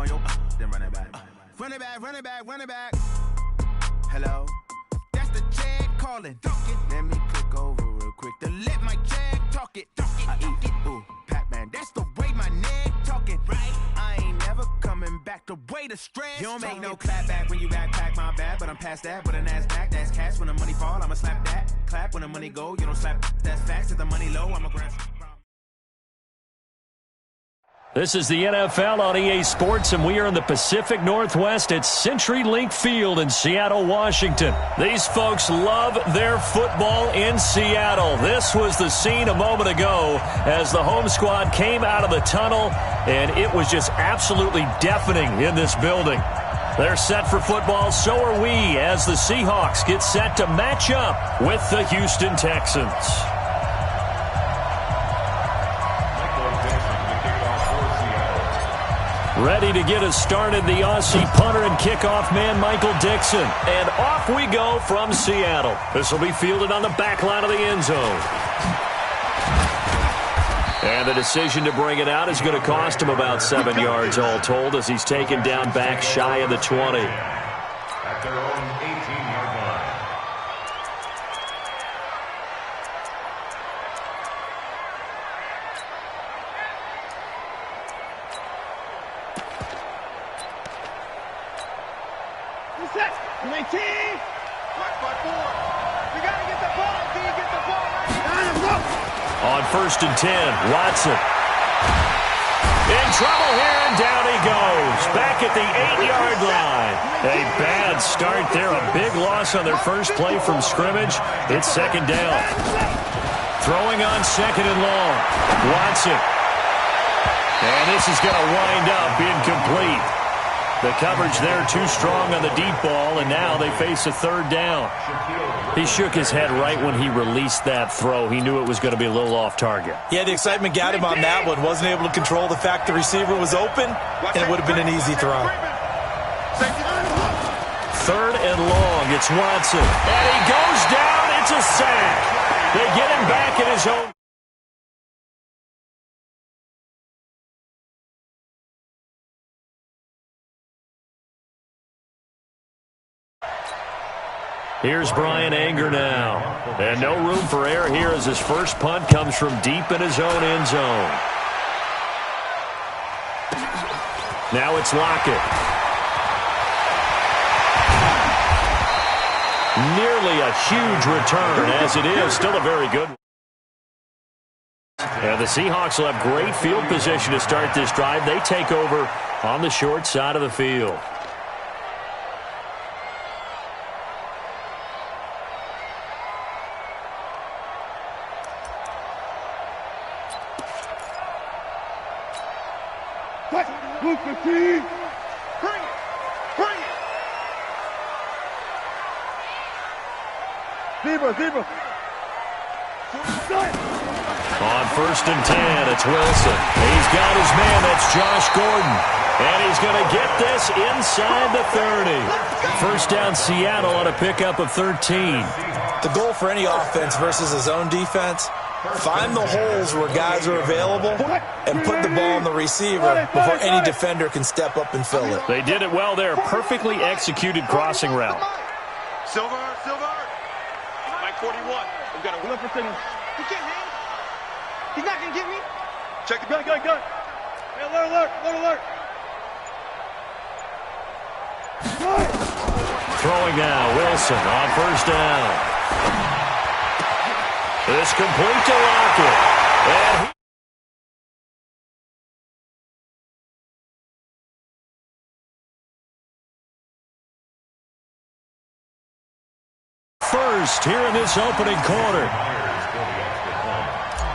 on your then run it back. Run it back, run it back, run it back. Hello? That's the Jag calling. Let me click over real quick to let my Jag talk it. I eat it, ooh, Pac-Man. That's the way my neck talking. Right? I ain't never coming back the way the stress. You don't make no clap back when you backpack, my bad. But I'm past that with an ass back. That's cash when the money fall. I'ma slap that. Clap when the money go. You don't slap. That's facts. If the money low, I'ma grab. This is the NFL on EA Sports, and we are in the Pacific Northwest at CenturyLink Field in Seattle, Washington. These folks love their football in Seattle. This was the scene a moment ago as the home squad came out of the tunnel, and it was just absolutely deafening in this building. They're set for football, so are we, as the Seahawks get set to match up with the Houston Texans. Ready to get us started, the Aussie punter and kickoff man, Michael Dixon. And off we go from Seattle. This will be fielded on the back line of the end zone. And the decision to bring it out is going to cost him about 7 yards all told as he's taken down back shy of the 20. At their own 18-yard line. Set. 19. 5-4. You got to get the ball. Do you get the ball? On 1st and 10, Watson. In trouble here, and down he goes. Back at the 8-yard line. A bad start there. A big loss on their first play from scrimmage. It's 2nd down. Throwing on 2nd and long. Watson. And this is going to wind up incomplete. The coverage there too strong on the deep ball, and now they face a 3rd down. He shook his head right when he released that throw. He knew it was going to be a little off target. Yeah, the excitement got him on that one. Wasn't able to control the fact the receiver was open, and it would have been an easy throw. 3rd and long. It's Watson. And he goes down. It's a sack. They get him back in his own. Here's Brian Anger now. And no room for error here as his first punt comes from deep in his own end zone. Now it's Lockett. Nearly a huge return as it is. Still a very good one. And the Seahawks will have great field position to start this drive. They take over on the short side of the field. Bring it. Bring it. Zebra. On 1st and 10, it's Wilson. He's got his man. That's Josh Gordon. And he's going to get this inside the 30. 1st down Seattle on a pickup of 13. The goal for any offense versus his own defense, find the holes where guys are available and put the ball on the receiver before any defender can step up and fill it. They did it well there. Perfectly executed crossing route. Silver. Mike 41. We've got a wheel for signal. He can't hang. He's not going to get me. Check the gun. Hey, alert. Throwing now, Wilson on 1st down. It's complete to Lockett. And first here in this opening quarter.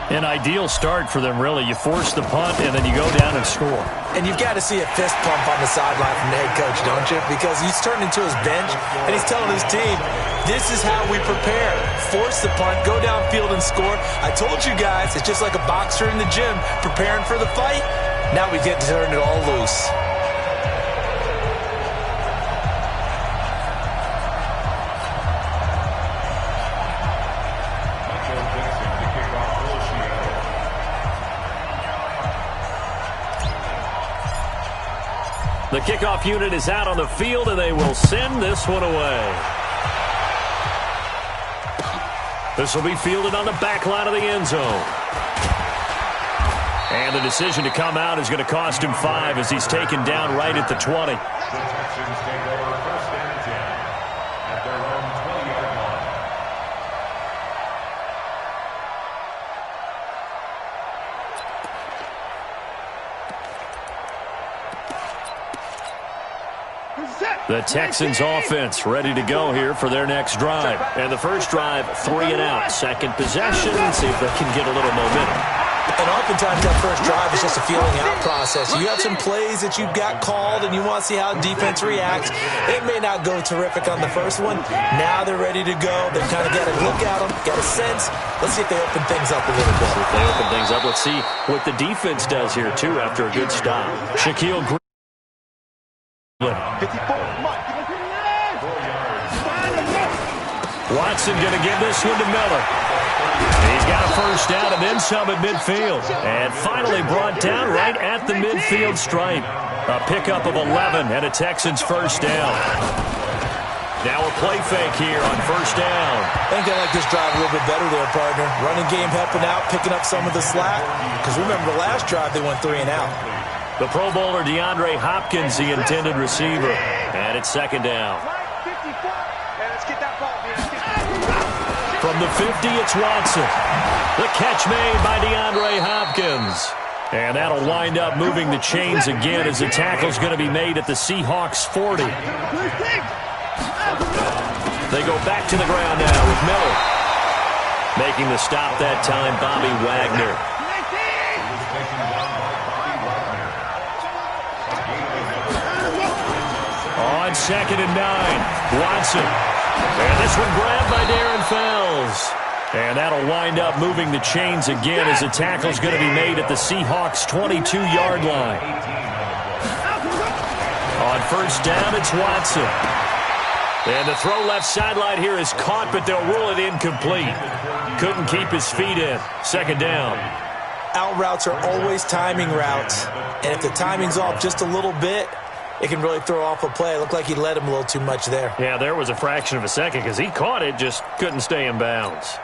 An ideal start for them, really. You force the punt, and then you go down and score. And you've got to see a fist pump on the sideline from the head coach, don't you? Because he's turned into his bench, and he's telling his team, this is how we prepare. Force the punt, go downfield and score. I told you guys, it's just like a boxer in the gym preparing for the fight. Now we get to turn it all loose. The kickoff unit is out on the field, and they will send this one away. This will be fielded on the back line of the end zone. And the decision to come out is going to cost him 5 as he's taken down right at the 20. The Texans take over first and 10 at their own 20-yard line. The Texans offense ready to go here for their next drive. And the first drive, 3 and out. Second possession, see if they can get a little momentum. And oftentimes that first drive is just a feeling out process. You have some plays that you've got called and you want to see how defense reacts. It may not go terrific on the first one. Now they're ready to go. They've kind of got a look at them, got a sense. Let's see if they open things up a little bit. If they open things up, let's see what the defense does here, too, after a good stop. Shaquille Green. 54. Watson going to give this one to Miller. He's got a first down and then some at midfield. And finally brought down right at the midfield stripe. A pickup of 11 and a Texans first down. Now a play fake here on first down. I think I like this drive a little bit better there, partner. Running game helping out, picking up some of the slack. Because remember, the last drive they went 3 and out. The Pro Bowler DeAndre Hopkins, the intended receiver. And it's second down. From the 50, it's Watson. The catch made by DeAndre Hopkins. And that'll wind up moving the chains again as the tackle's going to be made at the Seahawks 40. They go back to the ground now with Miller. Making the stop that time, Bobby Wagner. On 2nd and 9, Watson. And this one grabbed by Darren Fells. And that'll wind up moving the chains again as the tackle's going to be made at the Seahawks 22-yard line. On first down, it's Watson. And the throw left sideline here is caught, but they'll rule it incomplete. Couldn't keep his feet in. Second down. Out routes are always timing routes. And if the timing's off just a little bit, it can really throw off a play. It looked like he led him a little too much there. Yeah, there was a fraction of a second because he caught it, just couldn't stay in bounds.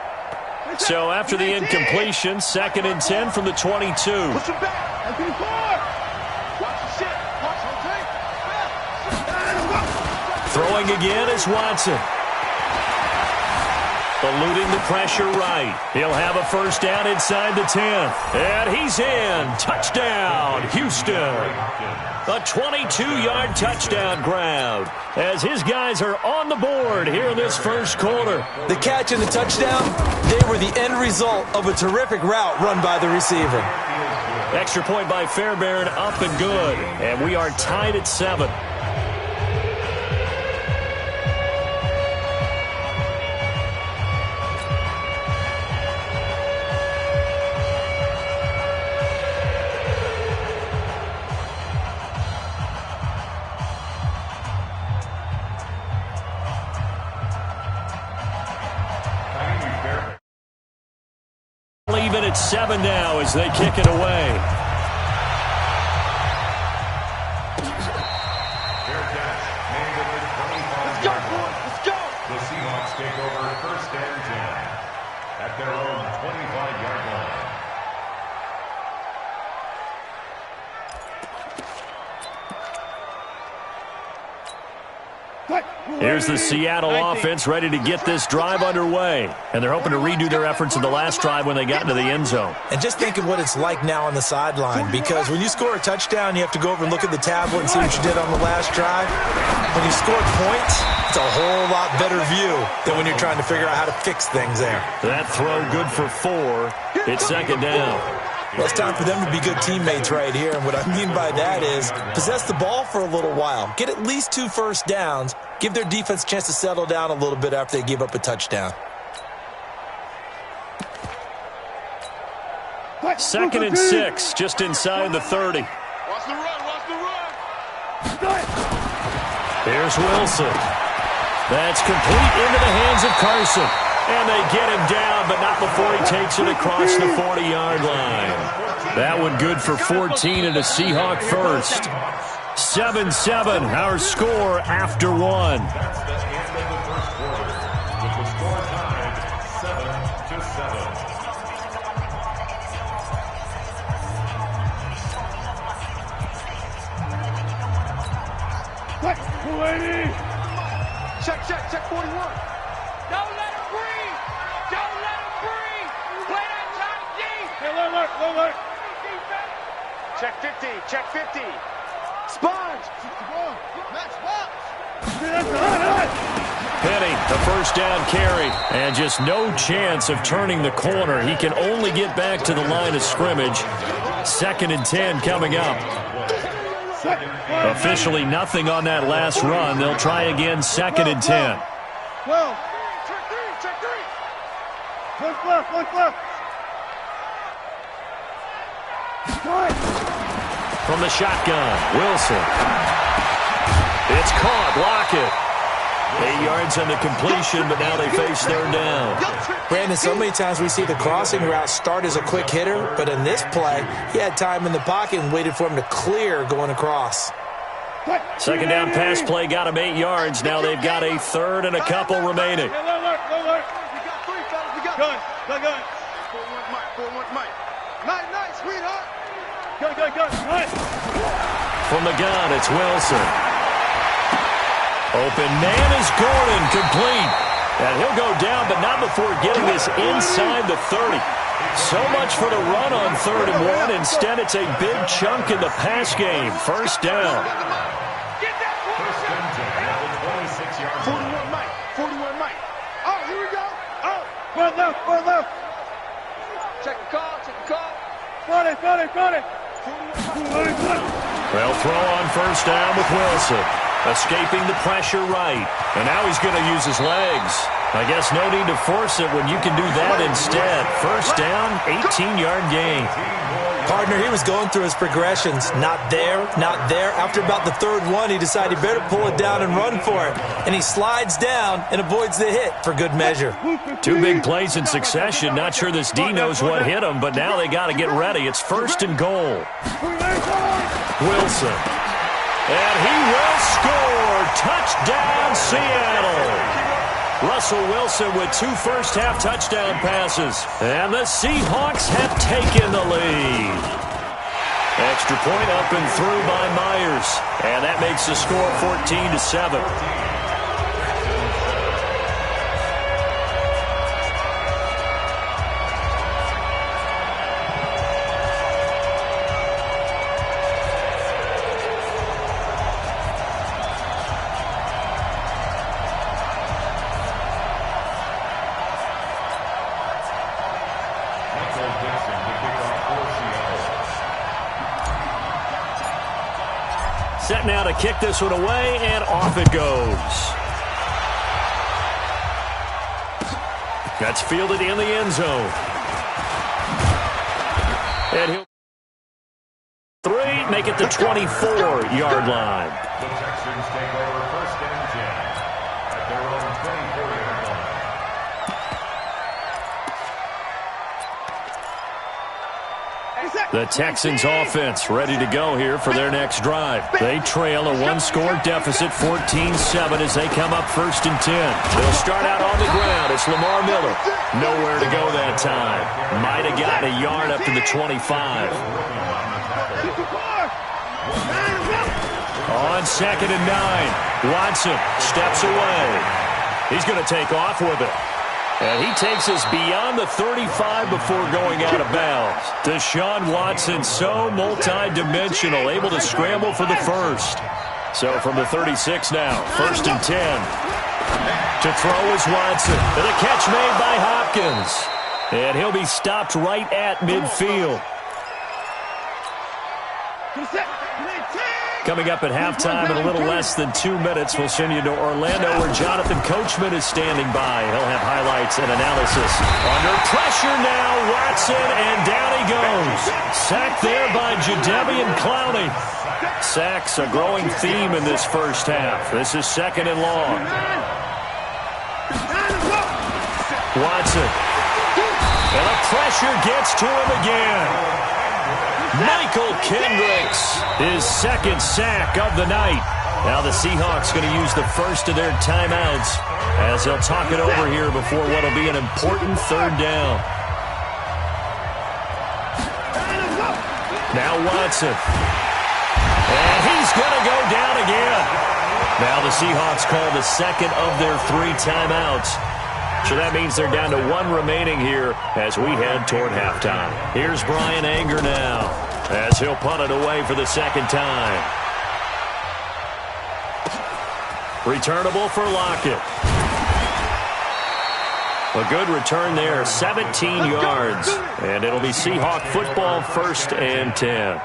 So after the incompletion, 2nd and 10 from the 22. Throwing again is Watson. Eluding the pressure right. He'll have a first down inside the 10. And he's in. Touchdown, Houston. A 22-yard touchdown grab as his guys are on the board here in this first quarter. The catch and the touchdown, they were the end result of a terrific route run by the receiver. Extra point by Fairbairn, up and good. And we are tied at 7. Even at 7 now as they kick it away. Let's go! The Seahawks take over first and 10 at their own 25-yard line. Here's the Seattle offense ready to get this drive underway. And they're hoping to redo their efforts in the last drive when they got into the end zone. And just think of what it's like now on the sideline, because when you score a touchdown, you have to go over and look at the tablet and see what you did on the last drive. When you score points, it's a whole lot better view than when you're trying to figure out how to fix things there. That throw good for 4. It's second down. Well, it's time for them to be good teammates right here. And what I mean by that is possess the ball for a little while. Get at least 2 first downs. Give their defense a chance to settle down a little bit after they give up a touchdown. 2nd and 6, just inside the 30. Watch the run, watch the run! Here's Wilson. That's complete into the hands of Carson. And they get him down, but not before he takes it across the 40-yard line. That one good for 14 and a Seahawk first. 7-7, our score after one. That's the end of the first quarter, with the score tied 7-7. Check 41. Don't let him breathe. Don't let him breathe. Play that time deep. Hey, look. Check 50. Check 50. Sponge. Match box. Penny, the first down carry, and just no chance of turning the corner. He can only get back to the line of scrimmage. 2nd and 10 coming up. Officially nothing on that last run. They'll try again, 2nd and 10. Well, check three. Look left. From the shotgun, Wilson. It's caught, Lockett. 8 yards on the completion, but now they face 3rd down. Brandon, so many times we see the crossing route start as a quick hitter, but in this play, he had time in the pocket and waited for him to clear going across. 2nd down pass play got him 8 yards. Now they've got a 3rd and a couple remaining. We got 3, fellas. We got gun. 4-1 Mike. Nice, sweetheart. Gun. Nice. From the gun, it's Wilson. Open man is Gordon, complete. And he'll go down, but not before getting this inside the 30. So much for the run on 3rd and 1. Instead, it's a big chunk in the pass game. 1st down. Get that 41 Mike. Oh, here we go. Oh, far left. Check the call. Got it. They'll throw on 1st down with Wilson. Escaping the pressure right. And now he's going to use his legs. I guess no need to force it when you can do that instead. 1st down, 18-yard gain. Partner, he was going through his progressions. Not there. After about the 3rd one, he decided he better pull it down and run for it. And he slides down and avoids the hit for good measure. 2 big plays in succession. Not sure this D knows what hit him, but now they got to get ready. It's 1st and goal. Wilson. And he will score. Touchdown, Seattle. Russell Wilson with 2 first-half touchdown passes. And the Seahawks have taken the lead. Extra point up and through by Myers. And that makes the score 14-7. Set now to kick this one away, and off it goes. That's fielded in the end zone. And he'll 3, make it the 24-yard line. The Texans take over 1st and 10 at their own 24-yard line. The Texans offense ready to go here for their next drive. They trail a 1-score deficit, 14-7, as they come up 1st and 10. They'll start out on the ground. It's Lamar Miller. Nowhere to go that time. Might have gotten a yard up to the 25. On 2nd and 9, Watson steps away. He's going to take off with it. And he takes us beyond the 35 before going out of bounds. Deshaun Watson, so multi-dimensional, able to scramble for the 1st. So from the 36 now, 1st and 10. To throw is Watson. And a catch made by Hopkins. And he'll be stopped right at midfield. Coming up at halftime in a little less than 2 minutes, we'll send you to Orlando where Jonathan Coachman is standing by. He'll have highlights and analysis. Under pressure now, Watson, and down he goes. Sacked there by Jadeveon Clowney. Sacks a growing theme in this 1st half. This is 2nd and long. Watson. And the pressure gets to him again. Michael Kendricks, his second sack of the night. Now the Seahawks going to use the first of their timeouts as they'll talk it over here before what will be an important third down. Now Watson. And he's going to go down again. Now the Seahawks call the second of their 3 timeouts. So that means they're down to 1 remaining here as we head toward halftime. Here's Brian Anger now as he'll punt it away for the second time. Returnable for Lockett. A good return there, 17 yards. And it'll be Seahawk football, 1st and 10.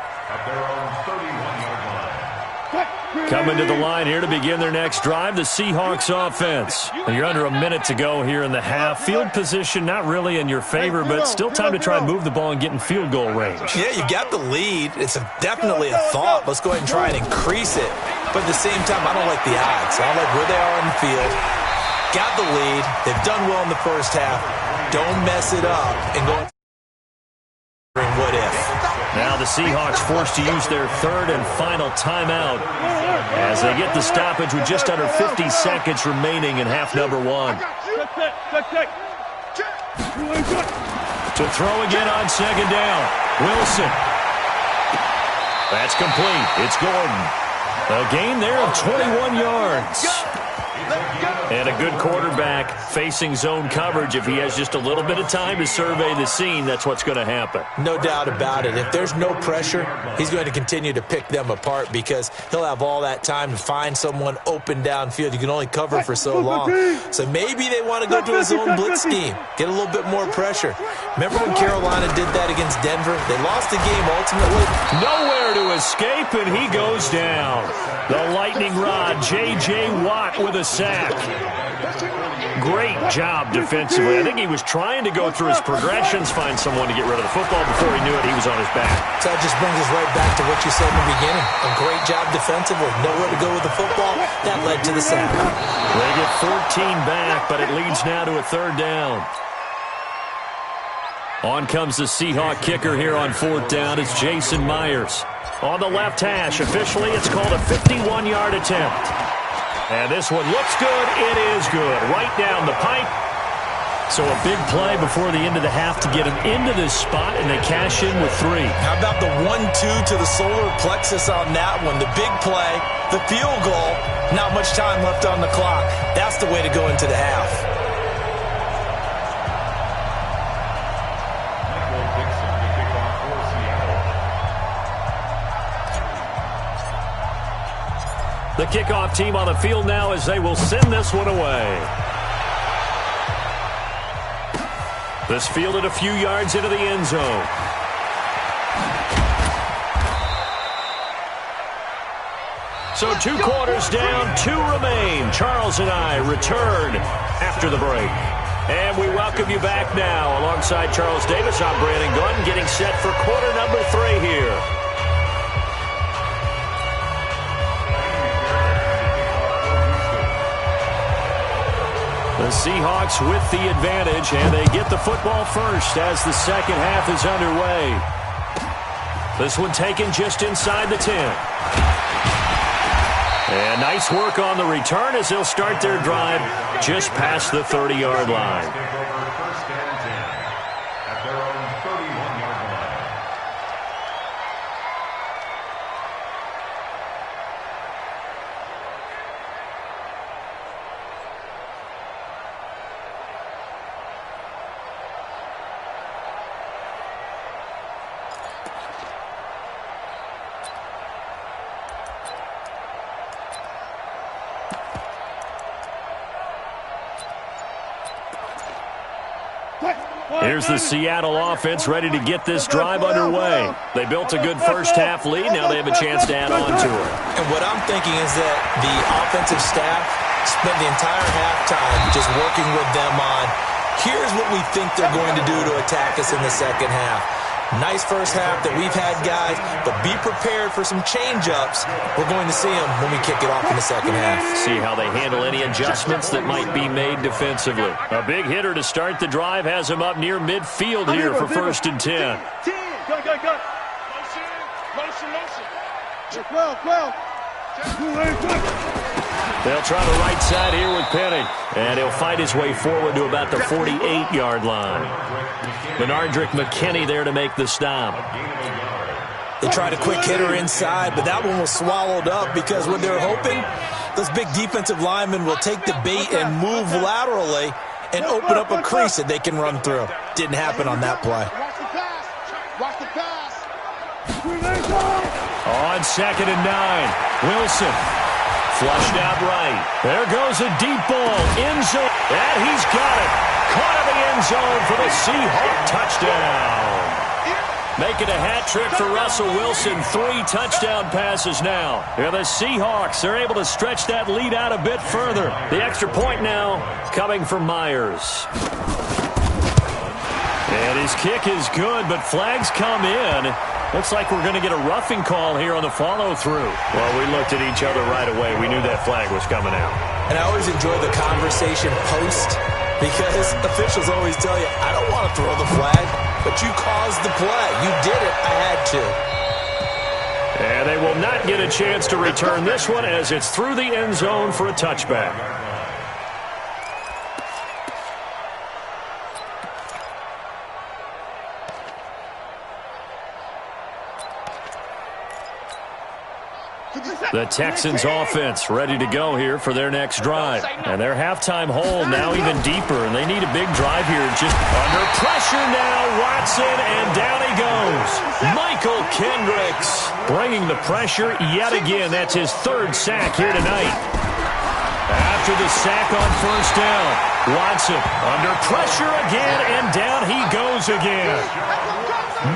Coming to the line here to begin their next drive, the Seahawks offense. And you're under a minute to go here in the half. Field position not really in your favor, but still time to try and move the ball and get in field goal range. Yeah, you got the lead. It's definitely a thought. Let's go ahead and try and increase it. But at the same time, I don't like the odds. I don't like where they are on the field. Got the lead. They've done well in the first half. Don't mess it up and go what if. Now the Seahawks forced to use their 3rd and final timeout as they get the stoppage with just under 50 seconds remaining in half number 1. To throw again on 2nd down. Wilson. That's complete. It's Gordon. A gain there of 21 yards. And a good quarterback facing zone coverage. If he has just a little bit of time to survey the scene, that's what's going to happen. No doubt about it. If there's no pressure, he's going to continue to pick them apart because he'll have all that time to find someone open downfield. You can only cover for so long. So maybe they want to go to a zone blitz scheme, get a little bit more pressure. Remember when Carolina did that against Denver? They lost the game ultimately. Nowhere to escape, and he goes down. The lightning rod, J.J. Watt with a sack. Great job defensively. I think he was trying to go through his progressions, find someone to get rid of the football. Before he knew it, he was on his back. So that just brings us right back to what you said in the beginning. A great job defensively. Nowhere to go with the football. That led to the sack. They get 14 back, but it leads now to a 3rd down. On comes the Seahawk kicker here on 4th down. It's Jason Myers. On the left hash, officially it's called a 51-yard attempt. And this one looks good. It is good. Right down the pipe. So a big play before the end of the half to get him into this spot, and they cash in with 3. How about the 1-2 to the solar plexus on that one? The big play, the field goal, not much time left on the clock. That's the way to go into the half. The kickoff team on the field now as they will send this one away. This fielded a few yards into the end zone. So 2 quarters down, 2 remain. Charles and I return after the break. And we welcome you back now. Alongside Charles Davis, I'm Brandon Gordon, getting set for quarter number 3 here. The Seahawks with the advantage, and they get the football first as the second half is underway. This one taken just inside the 10. And nice work on the return as they'll start their drive just past the 30-yard line. Here's the Seattle offense ready to get this drive underway. They built a good first half lead. Now they have a chance to add on to it. And what I'm thinking is that the offensive staff spent the entire halftime just working with them on, here's what we think they're going to do to attack us in the second half. Nice first half that we've had, guys, but be prepared for some change-ups. We're going to see them when we kick it off in the second half. See how they handle any adjustments that might be made defensively. A big hitter to start the drive has him up near midfield here for 1st and 10. Go. They'll try the right side here with Penny. And he'll fight his way forward to about the 48-yard line. Benardrick McKinney there to make the stop. They tried a quick hitter inside, but that one was swallowed up because what they're hoping, those big defensive linemen will take the bait and move laterally and open up a crease that they can run through. Didn't happen on that play. Watch the pass. On 2nd and 9, Wilson. Flushed out right. There goes a deep ball. End zone. And he's got it. Caught in the end zone for the Seahawk touchdown. Making a hat trick for Russell Wilson. 3 touchdown passes now. Yeah, the Seahawks are able to stretch that lead out a bit further. The extra point now coming from Myers. And his kick is good, but flags come in. Looks like we're going to get a roughing call here on the follow-through. Well, we looked at each other right away. We knew that flag was coming out. And I always enjoy the conversation post because officials always tell you, I don't want to throw the flag, but you caused the play. You did it. I had to. And they will not get a chance to return this one as it's through the end zone for a touchback. The Texans offense ready to go here for their next drive. And their halftime hole now even deeper, and they need a big drive here. Just under pressure now, Watson, and down he goes. Michael Kendricks bringing the pressure yet again. That's his 3rd sack here tonight. After the sack on 1st down, Watson under pressure again, and down he goes again.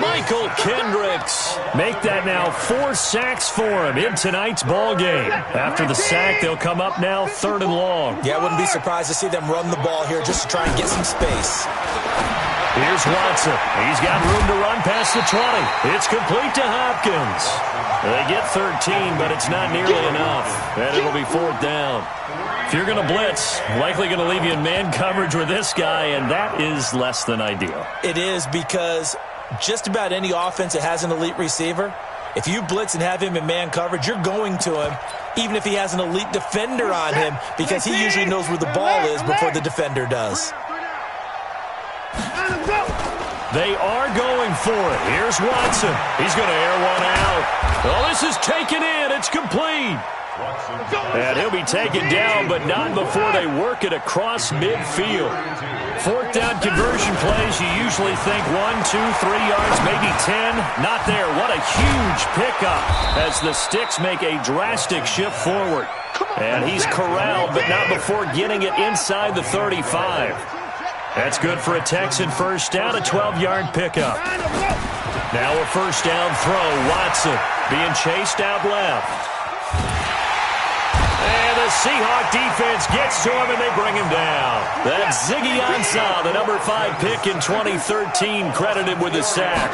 Michael Kendricks make that now 4 sacks for him in tonight's ball game. After the sack, they'll come up now 3rd and long. Yeah, I wouldn't be surprised to see them run the ball here just to try and get some space. Here's Watson. He's got room to run past the 20. It's complete to Hopkins. They get 13, but it's not nearly enough. And it'll be 4th down. If you're going to blitz, likely going to leave you in man coverage with this guy, and that is less than ideal. It is because just about any offense that has an elite receiver, if you blitz and have him in man coverage, you're going to him, even if he has an elite defender on him, because he usually knows where the ball is before the defender does. They are going for it. Here's Watson. He's going to air one out. Oh, this is taken in. It's complete. And he'll be taken down, but not before they work it across midfield. 4th down conversion plays, you usually think 1, 2, 3 yards, maybe 10. Not there. What a huge pickup as the Sticks make a drastic shift forward. And he's corralled, but not before getting it inside the 35. That's good for a Texan 1st down, a 12-yard pickup. Now a 1st down throw. Watson being chased out left. And the Seahawk defense gets to him, and they bring him down. That's Ziggy Ansah, the number 5 pick in 2013, credited with the sack.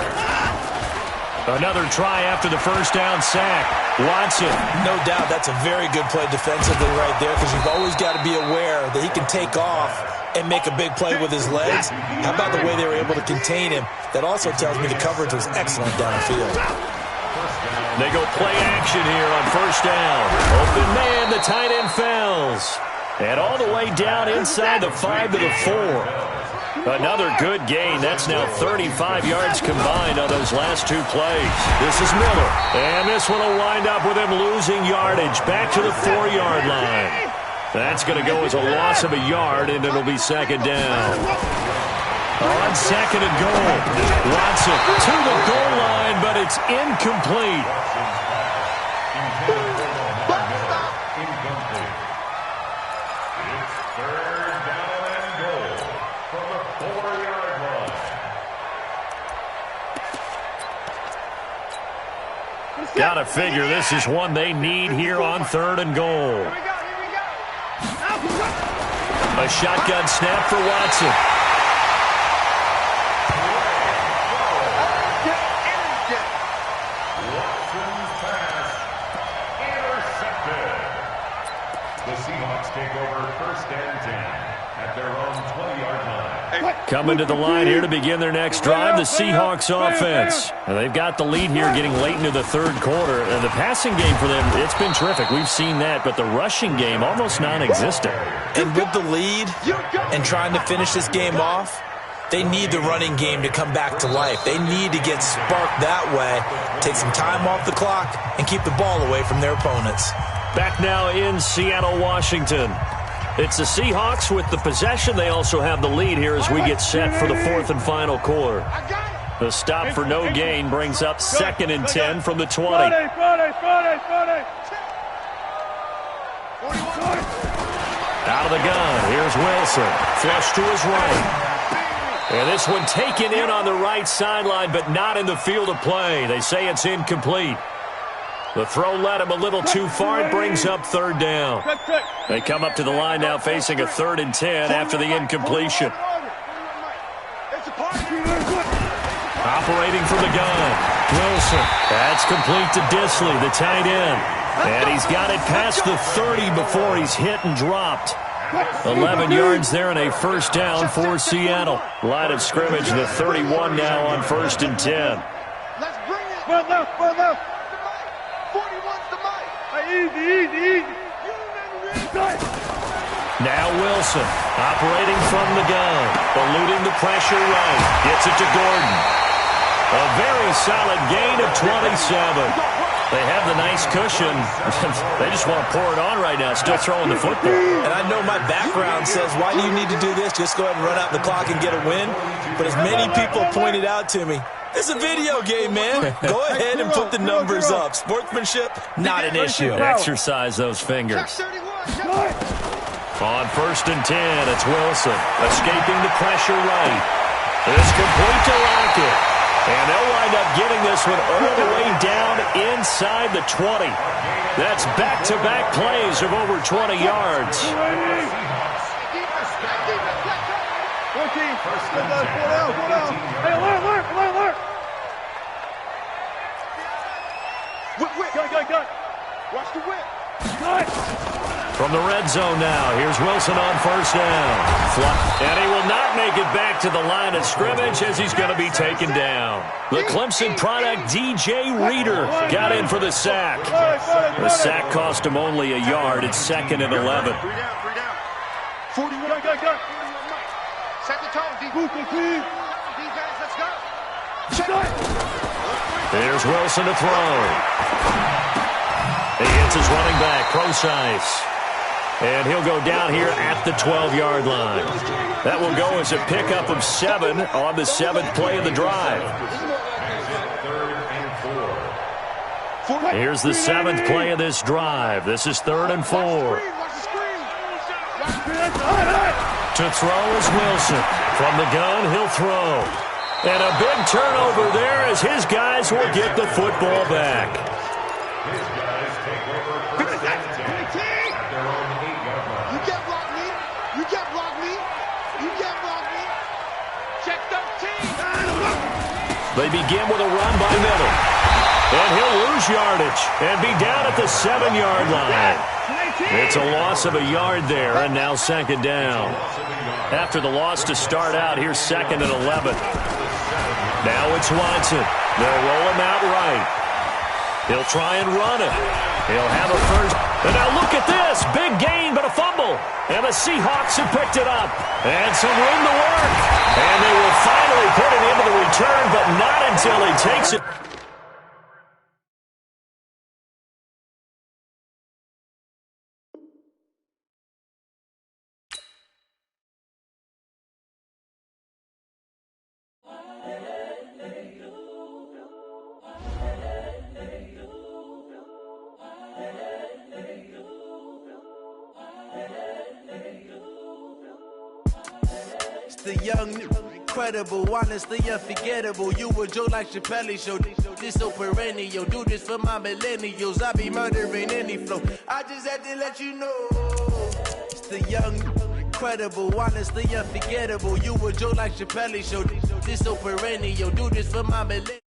Another try after the 1st down sack. Watson. No doubt that's a very good play defensively right there because you've always got to be aware that he can take off and make a big play with his legs. How about the way they were able to contain him? That also tells me the coverage was excellent downfield. They go play action here on 1st down. Open man, the tight end falls. And all the way down inside the 5 to the 4. Another good gain. That's now 35 yards combined on those last 2 plays. This is Miller. And this one will wind up with him losing yardage back to the 4-yard line. That's going to go as a loss of a yard, and it'll be 2nd down. On 2nd and goal. Watson to the goal line, but it's incomplete. It's 3rd down and goal from the 4-yard line. Gotta figure this is one they need here on 3rd and goal. A shotgun snap for Watson. Watson's pass intercepted. The Seahawks take over 1st and 10 at their own 20-yard line. Coming to the line here to begin their next drive, the Seahawks offense. And they've got the lead here getting late into the third quarter. And the passing game for them, it's been terrific. We've seen that, but the rushing game almost non-existent. And with the lead and trying to finish this game off, they need the running game to come back to life. They need to get sparked that way, take some time off the clock, and keep the ball away from their opponents. Back now in Seattle, Washington. It's the Seahawks with the possession. They also have the lead here as we get set for the fourth and final quarter. The stop for no gain brings up 2nd and 10 from the 20. Out of the gun, here's Wilson. Flush to his right. And this one taken in on the right sideline, but not in the field of play. They say it's incomplete. The throw led him a little too far. It brings up 3rd down. They come up to the line now facing a 3rd and 10 after the incompletion. Operating from the gun, Wilson. That's complete to Disley, the tight end. And he's got it past the 30 before he's hit and dropped. 11 yards there and a 1st down for Seattle. Line of scrimmage, the 31 now on 1st and 10. Let's bring it. Well left. 41's the mic. Easy. Now Wilson, operating from the gun, eluding the pressure right. Gets it to Gordon. A very solid gain of 27. They have the nice cushion. They just want to pour it on right now, still throwing the football. And I know my background says, why do you need to do this? Just go ahead and run out the clock and get a win. But as many people pointed out to me, it's a video game, man. Go ahead and put the numbers up. Sportsmanship, not an issue. Exercise those fingers. On 1st and 10, it's Wilson, escaping the pressure right. It's complete to Lockett. And they'll wind up getting this one all the way down inside the 20. That's back-to-back plays of over 20 yards. Watch the whip. From the red zone now, here's Wilson on 1st down. And he will not make it back to the line of scrimmage as he's going to be taken down. The Clemson product, DJ Reader, got in for the sack. The sack cost him only a yard. It's 2nd and 11. 3 down. 41. Go. Set the tone. Defense, let's go. There's Wilson to throw. He hits his running back, Procise. And he'll go down here at the 12-yard line. That will go as a pickup of 7 on the 7th play of the drive. Here's the 7th play of this drive. This is 3rd and 4. To throw is Wilson. From the gun, he'll throw. And a big turnover there as his guys will get the football back. His guys take over 1st and 10 at their own 8-yard line. You can't block me. Check 13. They begin with a run by middle. And he'll lose yardage and be down at the 7-yard line. It's a loss of a yard there, and now 2nd down. After the loss to start out, here's 2nd and 11. Now it's Watson. They'll roll him out right. He'll try and run it. He'll have a first. And now look at this. Big gain, but a fumble. And the Seahawks have picked it up. And some room to work. And they will finally put it into the return, but not until he takes it. The young, incredible, honestly unforgettable. You a Joe like Chappelle show. This so perennial. Do this for my millennials. I be murdering any flow. I just had to let you know. It's the young, incredible, honestly unforgettable. You a Joe like Chappelle show. This so perennial. Do this for my millennials.